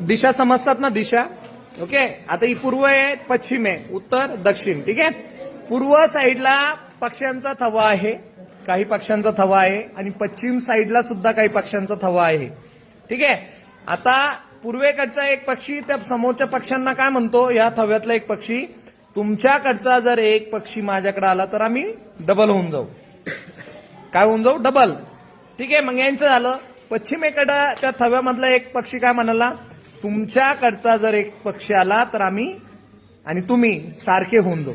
दिशा समजतात ना, दिशा. ओके, आता ही पूर्व आहे, पश्चिम आहे, उत्तर दक्षिण. ठीक आहे. पूर्व साईडला पक्ष्यांचा थवा आहे, काही पक्ष्यांचा थवा आहे, आणि पश्चिम साईडला सुद्धा काही पक्ष्यांचा थवा आहे. ठीक आहे. आता पूर्वेकडचा एक पक्षी त्या समोरच्या पक्ष्यांना काय म्हणतो, या थव्यातला एक पक्षी, तुमच्याकडचा जर एक पक्षी माझ्याकडे आला तर आम्ही डबल होऊन जाऊ. काय होऊन जाऊ? डबल. ठीक आहे. मग यांचं झालं. पश्चिमेकडं त्या थव्यामधला एक पक्षी काय म्हणाला, तुमच्याकडचा जर एक पक्षी आला तर आम्ही आणि तुम्ही सारखे होऊन जाऊ.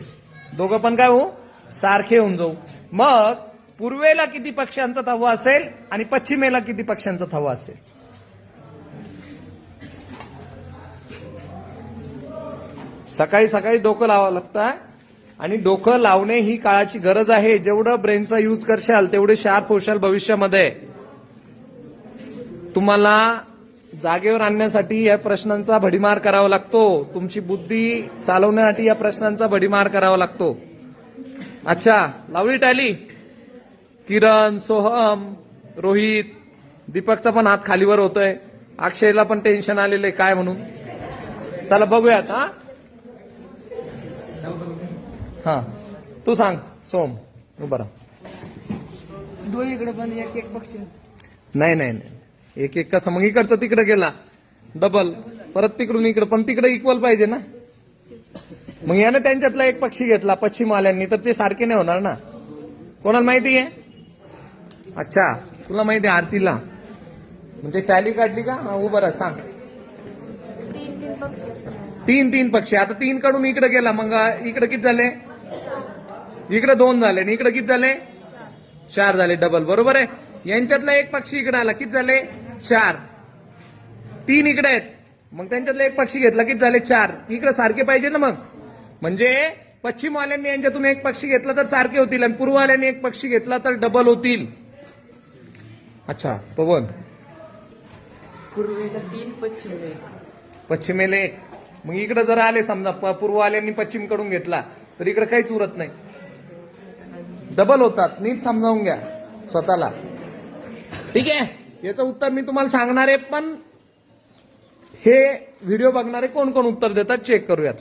दोघं पण काय होऊ? सारखे होऊन जाऊ. मग पूर्वेला किती पक्ष्यांचा थवा असेल आणि पश्चिमेला किती पक्ष्यांचा थवा असेल? सकाळी सकाळी डोकं लावावं लागतं, आणि डोकं लावणे ही काळाची गरज आहे. जेवढं ब्रेनचा यूज करशाल तेवढे शार्प होशाल भविष्यामध्ये. तुम्हाला जागेवर आणण्यासाठी या प्रश्नांचा भडीमार करावा लागतो. तुमची बुद्धी चालवण्यासाठी या प्रश्नांचा भडीमार करावा लागतो. अच्छा, लावली टॅली? किरण, सोहम, रोहित, दीपकचा पण हात खालीवर होतोय. अक्षयला पण टेन्शन आलेलं आहे काय म्हणून. चला बघूयात. हा तू सांग सोम. उभा राहा. दोन्हीकडे पण एक एक पक्षी. नाही नाही नाही, एक एक कसं? मग इकडचं तिकडे गेला डबल, परत तिकडून इकडे, पण तिकडे इक्वल पाहिजे ना. मग यानं त्यांच्यातला एक पक्षी घेतला पश्चिमवाल्यांनी, तर ते सारखे नाही होणार ना. कोणाला माहिती आहे? अच्छा, तुला माहिती आहे आरतीला. म्हणजे टॅली काढली का? उभं राहा, सांग. तीन पक्षी. आता 3 कडून इकडे गेला, मग इकडे किती झाले? इकडे 2 झाले, आणि इकडे किती झाले? 4 झाले. डबल. बरोबर आहे. यांच्यातला एक पक्षी इकडे आला, किती झाले? 4. 3 इकडे आहेत, मग त्यांच्यातला एक पक्षी घेतला, किती झाले? 4. इकडे सारखे पाहिजे ना. मग म्हणजे पश्चिमवाल्यांनी यांच्यातून एक पक्षी घेतला तर सारखे होतील, आणि पूर्ववाल्यांनी एक पक्षी घेतला तर डबल होतील. अच्छा पवन. पूर्वेला 3, पश्चिमेला 1. पश्चिमेला 1. मग इकडे जर आले समजा पूर्ववाल्यांनी पश्चिमकडून घेतला तर इकडे काहीच उरत नाही, डबल होतात. नीट समजावून घ्या स्वतःला. ठीक आहे. याचं उत्तर मी तुम्हाला सांगणार आहे, पण हे व्हिडिओ बघणारे कोण कोण उत्तर देतात चेक करूयात.